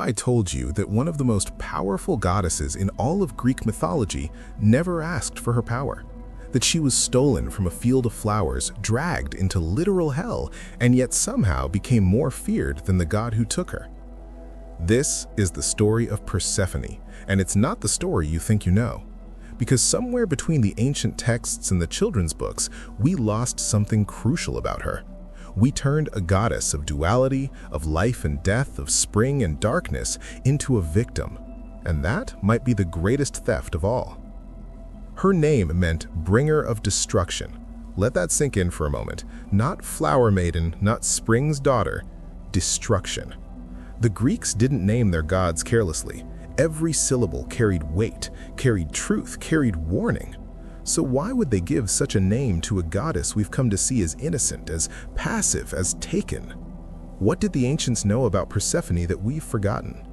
I told you that one of the most powerful goddesses in all of Greek mythology never asked for her power? That she was stolen from a field of flowers, dragged into literal hell, and yet somehow became more feared than the god who took her? This is the story of Persephone, and it's not the story you think you know. Because somewhere between the ancient texts and the children's books, we lost something crucial about her. We turned a goddess of duality, of life and death, of spring and darkness, into a victim. And that might be the greatest theft of all. Her name meant bringer of destruction. Let that sink in for a moment. Not flower maiden, not spring's daughter, destruction. The Greeks didn't name their gods carelessly. Every syllable carried weight, carried truth, carried warning. So why would they give such a name to a goddess we've come to see as innocent, as passive, as taken? What did the ancients know about Persephone that we've forgotten?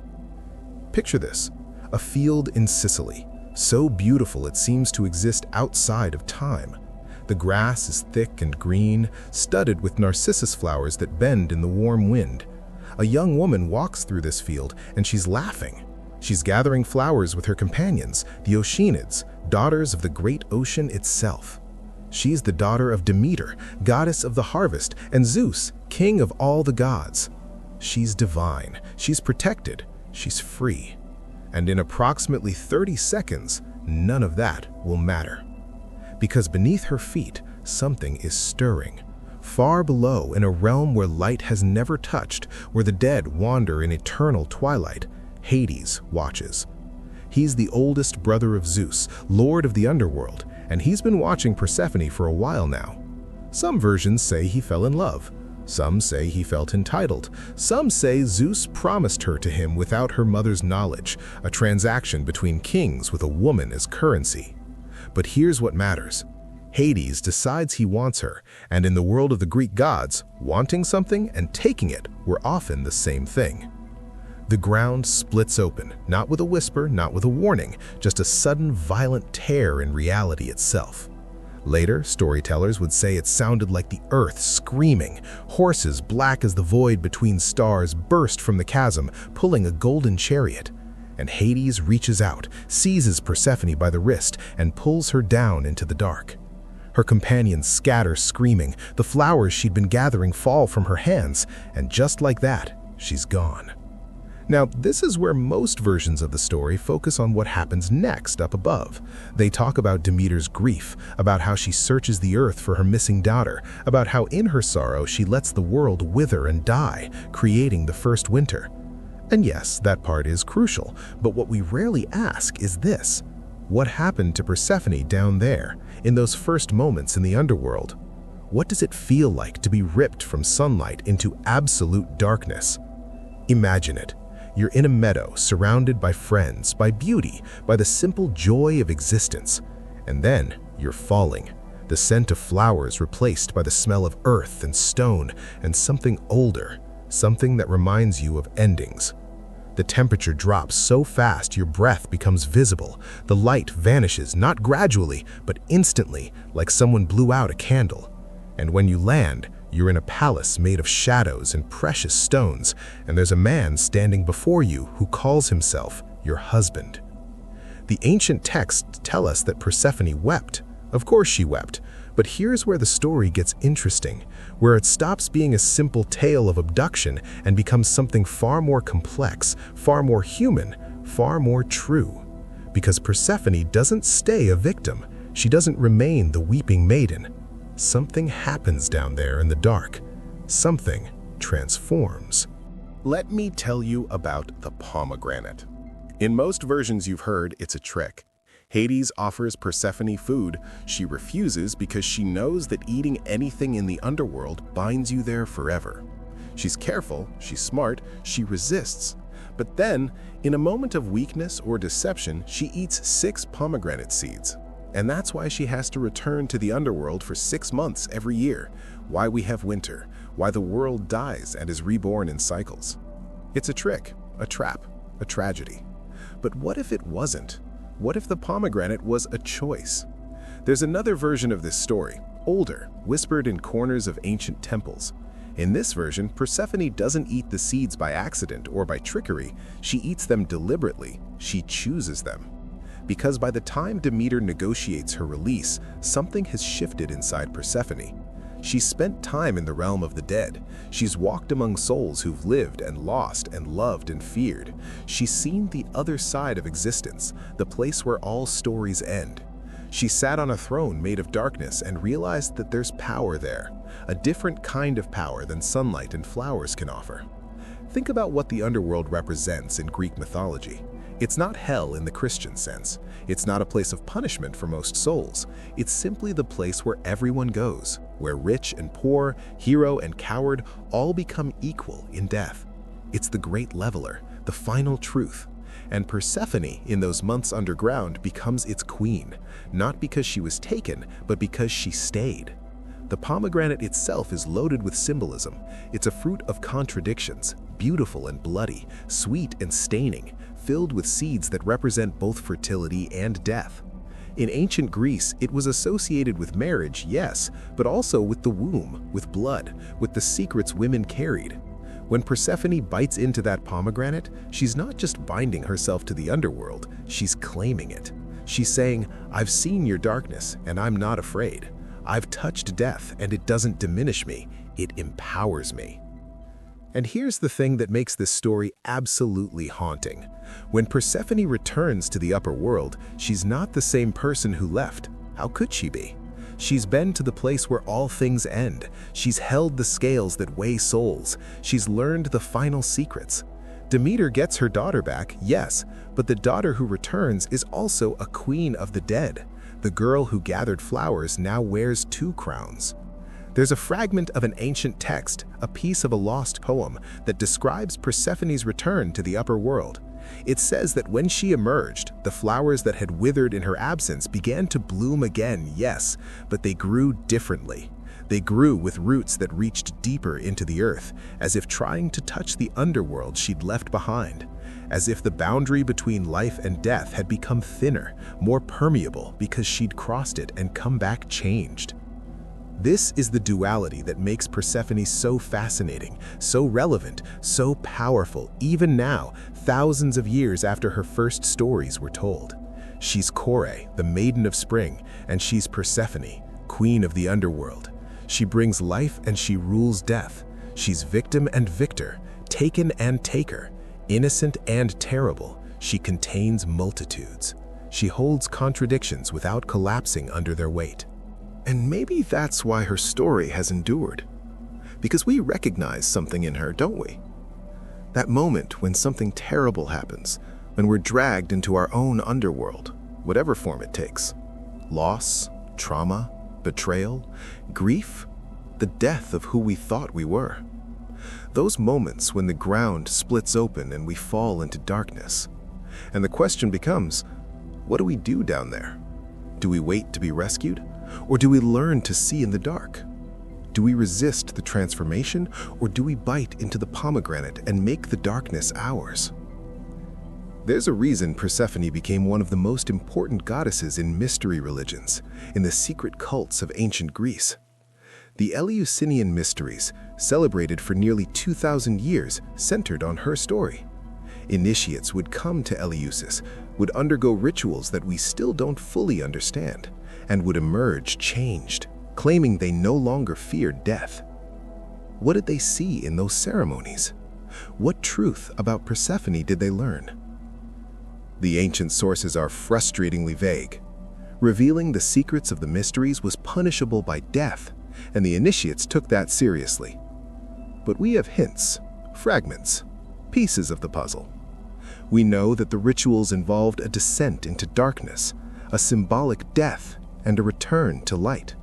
Picture this, a field in Sicily, so beautiful it seems to exist outside of time. The grass is thick and green, studded with narcissus flowers that bend in the warm wind. A young woman walks through this field and she's laughing. She's gathering flowers with her companions, the Oceanids, daughters of the great ocean itself. She's the daughter of Demeter, goddess of the harvest, and Zeus, king of all the gods. She's divine, she's protected, she's free. And in approximately 30 seconds, none of that will matter. Because beneath her feet, something is stirring. Far below, in a realm where light has never touched, where the dead wander in eternal twilight, Hades watches. He's the oldest brother of Zeus, lord of the Underworld, and he's been watching Persephone for a while now. Some versions say he fell in love. Some say he felt entitled. Some say Zeus promised her to him without her mother's knowledge, a transaction between kings with a woman as currency. But here's what matters. Hades decides he wants her, and in the world of the Greek gods, wanting something and taking it were often the same thing. The ground splits open, not with a whisper, not with a warning, just a sudden violent tear in reality itself. Later, storytellers would say it sounded like the earth screaming. Horses black as the void between stars burst from the chasm, pulling a golden chariot. And Hades reaches out, seizes Persephone by the wrist, and pulls her down into the dark. Her companions scatter screaming, the flowers she'd been gathering fall from her hands, and just like that, she's gone. Now, this is where most versions of the story focus on what happens next up above. They talk about Demeter's grief, about how she searches the earth for her missing daughter, about how in her sorrow she lets the world wither and die, creating the first winter. And yes, that part is crucial, but what we rarely ask is this. What happened to Persephone down there, in those first moments in the underworld? What does it feel like to be ripped from sunlight into absolute darkness? Imagine it. You're in a meadow, surrounded by friends, by beauty, by the simple joy of existence. And then you're falling. The scent of flowers replaced by the smell of earth and stone and something older, something that reminds you of endings. The temperature drops so fast your breath becomes visible. The light vanishes, not gradually, but instantly, like someone blew out a candle. And when you land, you're in a palace made of shadows and precious stones, and there's a man standing before you who calls himself your husband. The ancient texts tell us that Persephone wept. Of course she wept, but here's where the story gets interesting, where it stops being a simple tale of abduction and becomes something far more complex, far more human, far more true. Because Persephone doesn't stay a victim. She doesn't remain the weeping maiden. Something happens down there in the dark. Something transforms. Let me tell you about the pomegranate. In most versions you've heard, it's a trick. Hades offers Persephone food. She refuses because she knows that eating anything in the underworld binds you there forever. She's careful, she's smart, she resists. But then, in a moment of weakness or deception, she eats 6 pomegranate seeds. And that's why she has to return to the underworld for 6 months every year, why we have winter, why the world dies and is reborn in cycles. It's a trick, a trap, a tragedy. But what if it wasn't? What if the pomegranate was a choice? There's another version of this story, older, whispered in corners of ancient temples. In this version, Persephone doesn't eat the seeds by accident or by trickery. She eats them deliberately. She chooses them. Because by the time Demeter negotiates her release, something has shifted inside Persephone. She's spent time in the realm of the dead. She's walked among souls who've lived and lost and loved and feared. She's seen the other side of existence, the place where all stories end. She sat on a throne made of darkness and realized that there's power there, a different kind of power than sunlight and flowers can offer. Think about what the underworld represents in Greek mythology. It's not hell in the Christian sense. It's not a place of punishment for most souls. It's simply the place where everyone goes, where rich and poor, hero and coward all become equal in death. It's the great leveler, the final truth. And Persephone, in those months underground, becomes its queen, not because she was taken, but because she stayed. The pomegranate itself is loaded with symbolism. It's a fruit of contradictions, beautiful and bloody, sweet and staining, filled with seeds that represent both fertility and death. In ancient Greece, it was associated with marriage, yes, but also with the womb, with blood, with the secrets women carried. When Persephone bites into that pomegranate, she's not just binding herself to the underworld, she's claiming it. She's saying, "I've seen your darkness, and I'm not afraid. I've touched death, and it doesn't diminish me, it empowers me." And here's the thing that makes this story absolutely haunting. When Persephone returns to the upper world, she's not the same person who left. How could she be? She's been to the place where all things end. She's held the scales that weigh souls. She's learned the final secrets. Demeter gets her daughter back, yes, but the daughter who returns is also a queen of the dead. The girl who gathered flowers now wears 2 crowns. There's a fragment of an ancient text, a piece of a lost poem, that describes Persephone's return to the upper world. It says that when she emerged, the flowers that had withered in her absence began to bloom again, yes, but they grew differently. They grew with roots that reached deeper into the earth, as if trying to touch the underworld she'd left behind. As if the boundary between life and death had become thinner, more permeable because she'd crossed it and come back changed. This is the duality that makes Persephone so fascinating, so relevant, so powerful, even now, thousands of years after her first stories were told. She's Kore, the maiden of spring, and she's Persephone, queen of the underworld. She brings life and she rules death. She's victim and victor, taken and taker, innocent and terrible. She contains multitudes. She holds contradictions without collapsing under their weight. And maybe that's why her story has endured. Because we recognize something in her, don't we? That moment when something terrible happens, when we're dragged into our own underworld, whatever form it takes. Loss, trauma, betrayal, grief, the death of who we thought we were. Those moments when the ground splits open and we fall into darkness. And the question becomes, what do we do down there? Do we wait to be rescued? Or do we learn to see in the dark? Do we resist the transformation, or do we bite into the pomegranate and make the darkness ours? There's a reason Persephone became one of the most important goddesses in mystery religions, in the secret cults of ancient Greece. The Eleusinian mysteries, celebrated for nearly 2,000 years, centered on her story. Initiates would come to Eleusis, would undergo rituals that we still don't fully understand, and would emerge changed, claiming they no longer feared death. What did they see in those ceremonies? What truth about Persephone did they learn? The ancient sources are frustratingly vague. Revealing the secrets of the mysteries was punishable by death, and the initiates took that seriously. But we have hints, fragments, pieces of the puzzle. We know that the rituals involved a descent into darkness, a symbolic death, and a return to light.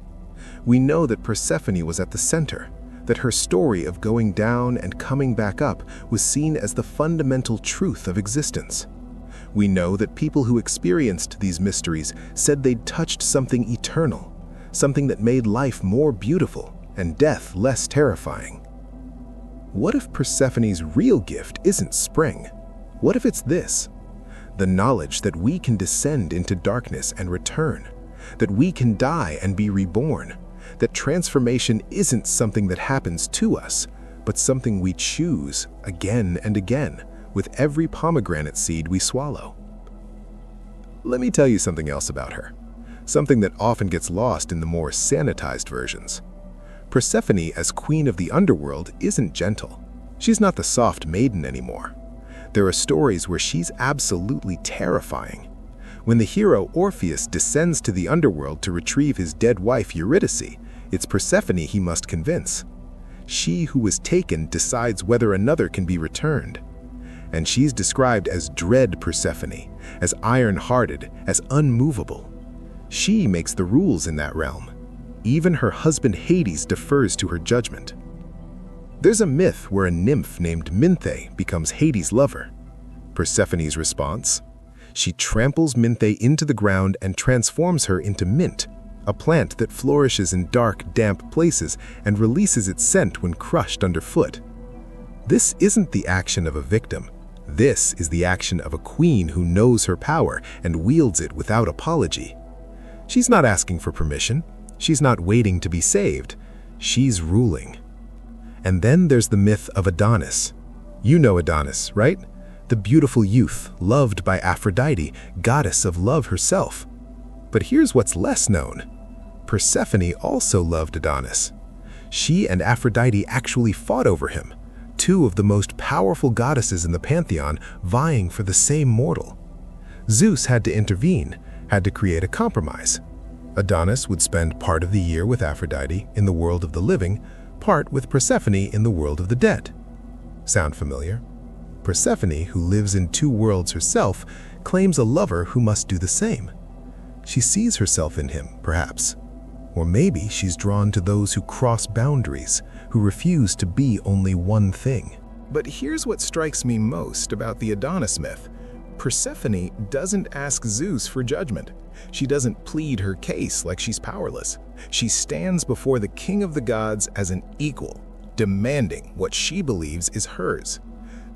We know that Persephone was at the center, that her story of going down and coming back up was seen as the fundamental truth of existence. We know that people who experienced these mysteries said they'd touched something eternal, something that made life more beautiful and death less terrifying. What if Persephone's real gift isn't spring? What if it's this? The knowledge that we can descend into darkness and return, that we can die and be reborn, that transformation isn't something that happens to us, but something we choose again and again with every pomegranate seed we swallow. Let me tell you something else about her, something that often gets lost in the more sanitized versions. Persephone as queen of the underworld isn't gentle. She's not the soft maiden anymore. There are stories where she's absolutely terrifying. When the hero Orpheus descends to the underworld to retrieve his dead wife Eurydice, it's Persephone he must convince. She who was taken decides whether another can be returned. And she's described as dread Persephone, as iron-hearted, as unmovable. She makes the rules in that realm. Even her husband Hades defers to her judgment. There's a myth where a nymph named Minthe becomes Hades' lover. Persephone's response? She tramples Minthe into the ground and transforms her into mint, a plant that flourishes in dark, damp places and releases its scent when crushed underfoot. This isn't the action of a victim. This is the action of a queen who knows her power and wields it without apology. She's not asking for permission. She's not waiting to be saved. She's ruling. And then there's the myth of Adonis. You know Adonis, right? The beautiful youth, loved by Aphrodite, goddess of love herself. But here's what's less known. Persephone also loved Adonis. She and Aphrodite actually fought over him, two of the most powerful goddesses in the pantheon vying for the same mortal. Zeus had to intervene, had to create a compromise. Adonis would spend part of the year with Aphrodite in the world of the living, part with Persephone in the world of the dead. Sound familiar? Persephone, who lives in two worlds herself, claims a lover who must do the same. She sees herself in him, perhaps. Or maybe she's drawn to those who cross boundaries, who refuse to be only one thing. But here's what strikes me most about the Adonis myth. Persephone doesn't ask Zeus for judgment. She doesn't plead her case like she's powerless. She stands before the king of the gods as an equal, demanding what she believes is hers.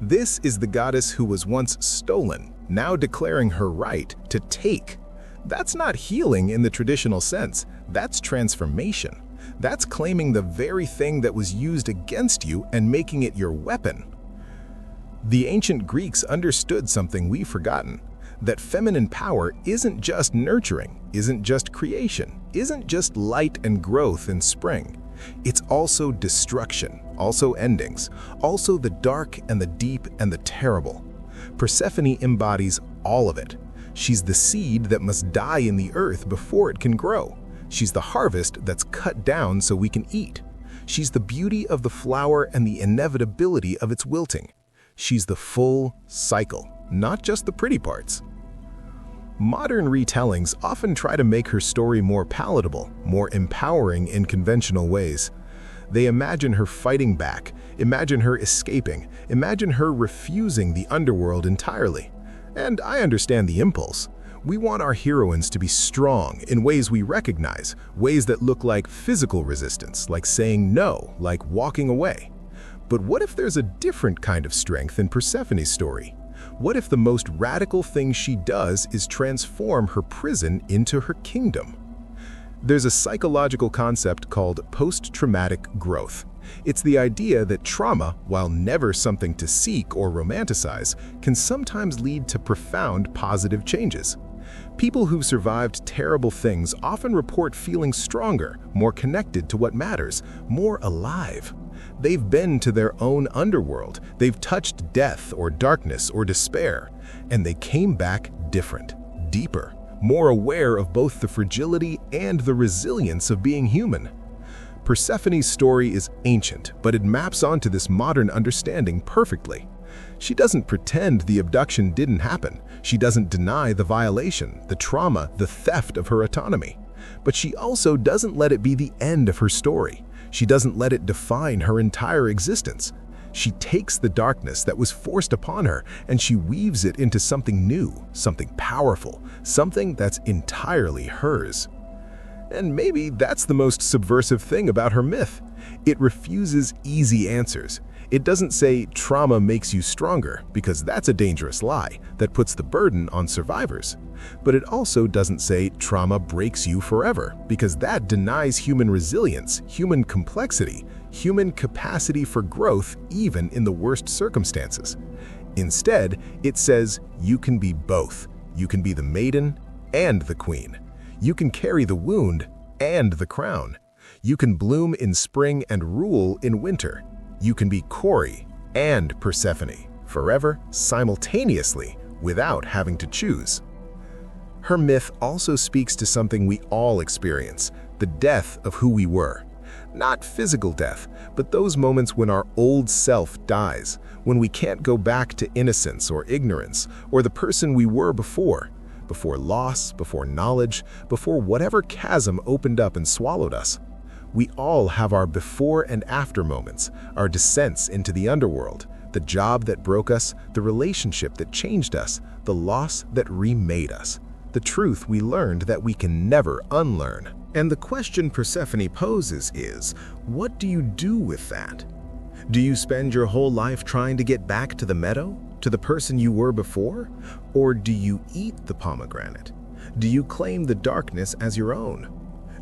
This is the goddess who was once stolen, now declaring her right to take. That's not healing in the traditional sense. That's transformation. That's claiming the very thing that was used against you and making it your weapon. The ancient Greeks understood something we've forgotten, that feminine power isn't just nurturing, isn't just creation, isn't just light and growth in spring. It's also destruction, also endings, also the dark and the deep and the terrible. Persephone embodies all of it. She's the seed that must die in the earth before it can grow. She's the harvest that's cut down so we can eat. She's the beauty of the flower and the inevitability of its wilting. She's the full cycle, not just the pretty parts. Modern retellings often try to make her story more palatable, more empowering in conventional ways. They imagine her fighting back, imagine her escaping, imagine her refusing the underworld entirely. And I understand the impulse. We want our heroines to be strong in ways we recognize, ways that look like physical resistance, like saying no, like walking away. But what if there's a different kind of strength in Persephone's story? What if the most radical thing she does is transform her prison into her kingdom? There's a psychological concept called post-traumatic growth. It's the idea that trauma, while never something to seek or romanticize, can sometimes lead to profound positive changes. People who've survived terrible things often report feeling stronger, more connected to what matters, more alive. They've been to their own underworld, they've touched death or darkness or despair, and they came back different, deeper, more aware of both the fragility and the resilience of being human. Persephone's story is ancient, but it maps onto this modern understanding perfectly. She doesn't pretend the abduction didn't happen. She doesn't deny the violation, the trauma, the theft of her autonomy. But she also doesn't let it be the end of her story. She doesn't let it define her entire existence. She takes the darkness that was forced upon her and she weaves it into something new, something powerful, something that's entirely hers. And maybe that's the most subversive thing about her myth. It refuses easy answers. It doesn't say trauma makes you stronger, because that's a dangerous lie that puts the burden on survivors. But it also doesn't say trauma breaks you forever, because that denies human resilience, human complexity, human capacity for growth even in the worst circumstances. Instead, it says you can be both. You can be the maiden and the queen. You can carry the wound and the crown. You can bloom in spring and rule in winter. You can be Corey and Persephone, forever, simultaneously, without having to choose. Her myth also speaks to something we all experience, the death of who we were. Not physical death, but those moments when our old self dies, when we can't go back to innocence or ignorance, or the person we were before loss, before knowledge, before whatever chasm opened up and swallowed us. We all have our before and after moments, our descents into the underworld, the job that broke us, the relationship that changed us, the loss that remade us, the truth we learned that we can never unlearn. And the question Persephone poses is, what do you do with that? Do you spend your whole life trying to get back to the meadow, to the person you were before? Or do you eat the pomegranate? Do you claim the darkness as your own?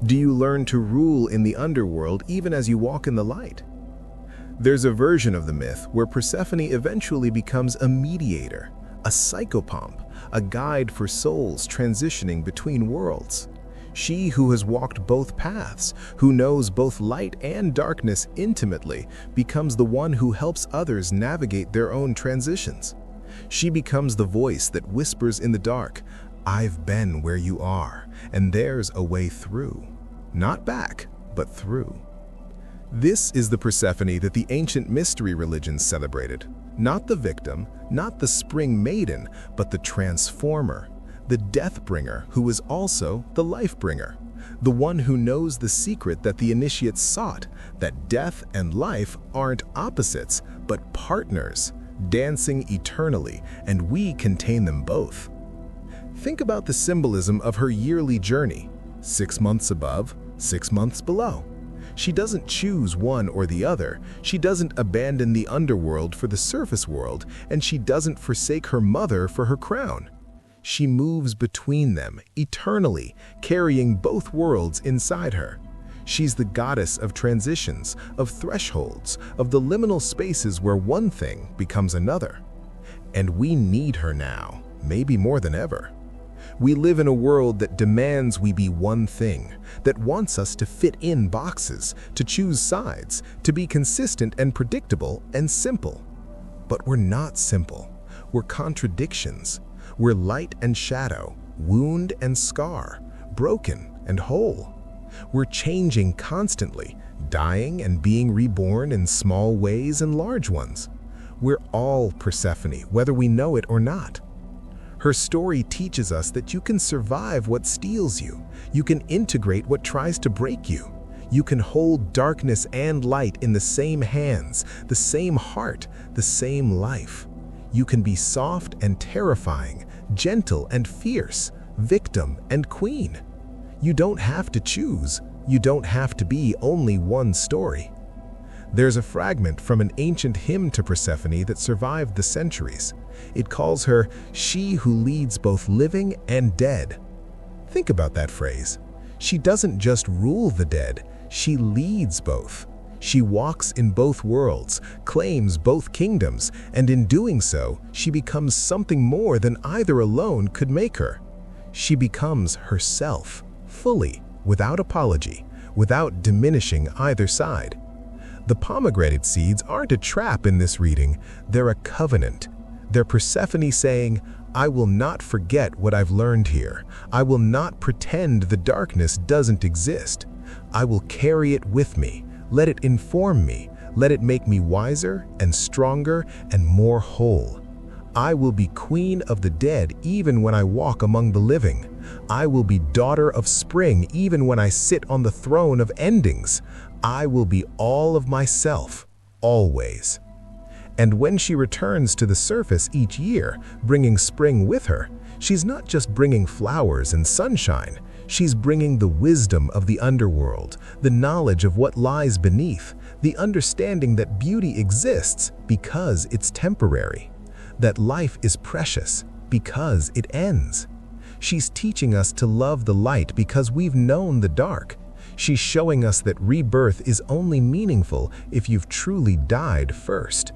Do you learn to rule in the underworld even as you walk in the light? There's a version of the myth where Persephone eventually becomes a mediator, a psychopomp, a guide for souls transitioning between worlds. She who has walked both paths, who knows both light and darkness intimately, becomes the one who helps others navigate their own transitions. She becomes the voice that whispers in the dark, "I've been where you are, and there's a way through." Not back, but through. This is the Persephone that the ancient mystery religions celebrated. Not the victim, not the spring maiden, but the transformer, the death bringer who is also the life bringer, the one who knows the secret that the initiates sought, that death and life aren't opposites, but partners, dancing eternally, and we contain them both. Think about the symbolism of her yearly journey, 6 months above, 6 months below. She doesn't choose one or the other. She doesn't abandon the underworld for the surface world, and she doesn't forsake her mother for her crown. She moves between them, eternally, carrying both worlds inside her. She's the goddess of transitions, of thresholds, of the liminal spaces where one thing becomes another. And we need her now, maybe more than ever. We live in a world that demands we be one thing, that wants us to fit in boxes, to choose sides, to be consistent and predictable and simple. But we're not simple. We're contradictions. We're light and shadow, wound and scar, broken and whole. We're changing constantly, dying and being reborn in small ways and large ones. We're all Persephone, whether we know it or not. Her story teaches us that you can survive what steals you. You can integrate what tries to break you. You can hold darkness and light in the same hands, the same heart, the same life. You can be soft and terrifying, gentle and fierce, victim and queen. You don't have to choose. You don't have to be only one story. There's a fragment from an ancient hymn to Persephone that survived the centuries. It calls her she who leads both living and dead. Think about that phrase. She doesn't just rule the dead, she leads both. She walks in both worlds, claims both kingdoms, and in doing so, she becomes something more than either alone could make her. She becomes herself, fully, without apology, without diminishing either side. The pomegranate seeds aren't a trap in this reading, they're a covenant. They're Persephone saying, I will not forget what I've learned here. I will not pretend the darkness doesn't exist. I will carry it with me. Let it inform me. Let it make me wiser and stronger and more whole. I will be queen of the dead even when I walk among the living. I will be daughter of spring even when I sit on the throne of endings. I will be all of myself, always. And when she returns to the surface each year, bringing spring with her, She's not just bringing flowers and sunshine, she's bringing the wisdom of the underworld, the knowledge of what lies beneath, the understanding that beauty exists because it's temporary, that life is precious because it ends. She's teaching us to love the light because we've known the dark. She's showing us that rebirth is only meaningful if you've truly died first.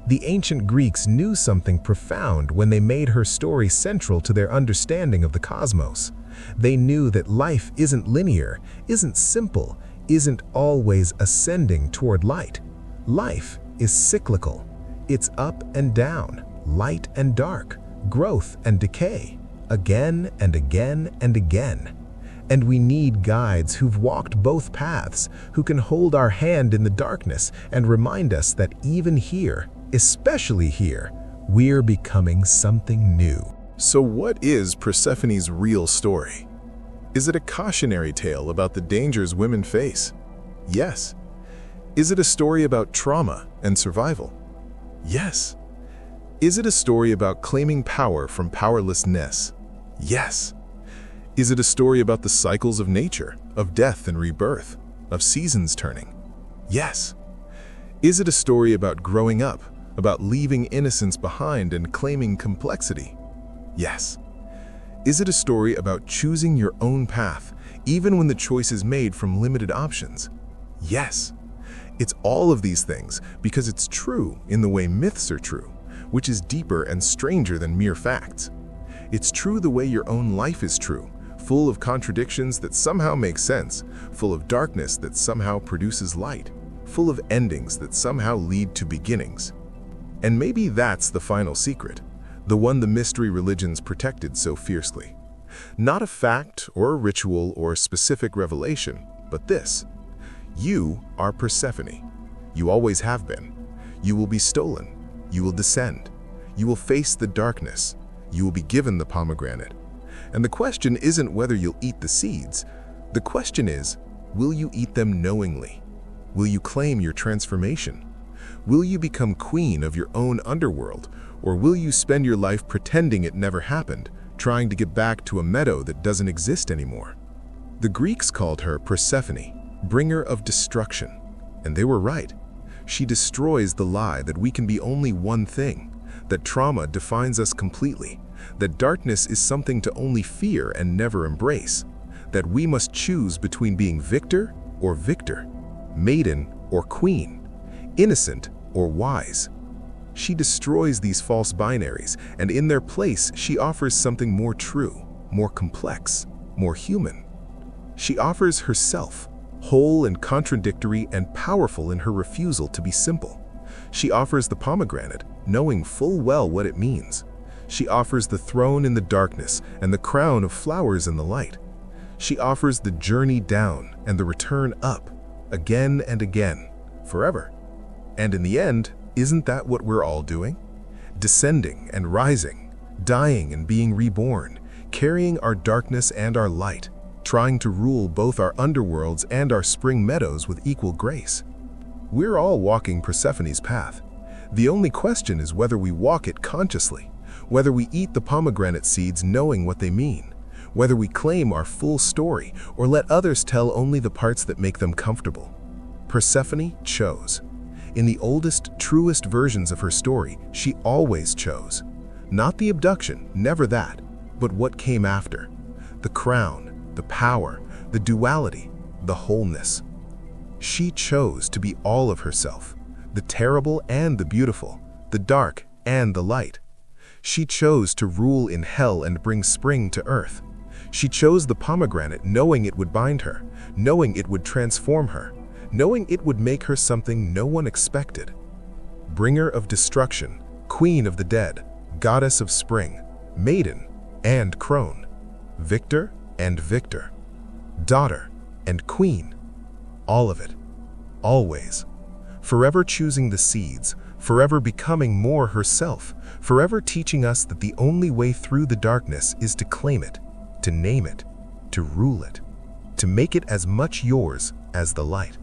The ancient Greeks knew something profound when they made her story central to their understanding of the cosmos. They knew that life isn't linear, isn't simple, isn't always ascending toward light. Life is cyclical. It's up and down, light and dark, growth and decay, again and again and again. And we need guides who've walked both paths, who can hold our hand in the darkness and remind us that even here, especially here, we're becoming something new. So what is Persephone's real story? Is it a cautionary tale about the dangers women face? Yes. Is it a story about trauma and survival? Yes. Is it a story about claiming power from powerlessness? Yes. Is it a story about the cycles of nature, of death and rebirth, of seasons turning? Yes. Is it a story about growing up, about leaving innocence behind and claiming complexity? Yes. Is it a story about choosing your own path, even when the choice is made from limited options? Yes. It's all of these things because it's true in the way myths are true, which is deeper and stranger than mere facts. It's true the way your own life is true, full of contradictions that somehow make sense, full of darkness that somehow produces light, full of endings that somehow lead to beginnings. And maybe that's the final secret, the one the mystery religions protected so fiercely. Not a fact or a ritual or a specific revelation, but this. You are Persephone. You always have been. You will be stolen. You will descend. You will face the darkness. You will be given the pomegranate. And the question isn't whether you'll eat the seeds. The question is, will you eat them knowingly? Will you claim your transformation? Will you become queen of your own underworld, or will you spend your life pretending it never happened, trying to get back to a meadow that doesn't exist anymore? The Greeks called her Persephone, bringer of destruction, and they were right. She destroys the lie that we can be only one thing, that trauma defines us completely, that darkness is something to only fear and never embrace, that we must choose between being victor or victor, maiden or queen, innocent or wise. She destroys these false binaries, and in their place, she offers something more true, more complex, more human. She offers herself, whole and contradictory and powerful in her refusal to be simple. She offers the pomegranate, knowing full well what it means. She offers the throne in the darkness and the crown of flowers in the light. She offers the journey down and the return up, again and again, forever. And in the end, isn't that what we're all doing? Descending and rising, dying and being reborn, carrying our darkness and our light, trying to rule both our underworlds and our spring meadows with equal grace. We're all walking Persephone's path. The only question is whether we walk it consciously, whether we eat the pomegranate seeds knowing what they mean, whether we claim our full story or let others tell only the parts that make them comfortable. Persephone chose. In the oldest, truest versions of her story, she always chose. Not the abduction, never that, but what came after. The crown, the power, the duality, the wholeness. She chose to be all of herself, the terrible and the beautiful, the dark and the light. She chose to rule in hell and bring spring to earth. She chose the pomegranate knowing it would bind her, knowing it would transform her, knowing it would make her something no one expected. Bringer of destruction, queen of the dead, goddess of spring, maiden and crone, victor and victor, daughter and queen, all of it, always, forever choosing the seeds, forever becoming more herself, forever teaching us that the only way through the darkness is to claim it, to name it, to rule it, to make it as much yours as the light.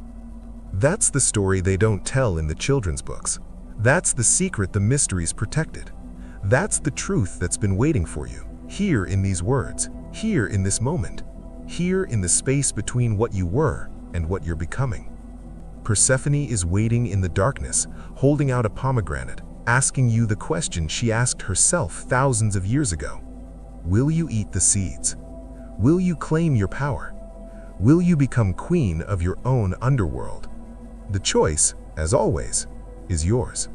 That's the story they don't tell in the children's books. That's the secret the mysteries protected. That's the truth that's been waiting for you. Here in these words, here in this moment, here in the space between what you were and what you're becoming. Persephone is waiting in the darkness, holding out a pomegranate, asking you the question she asked herself thousands of years ago. Will you eat the seeds? Will you claim your power? Will you become queen of your own underworld? The choice, as always, is yours.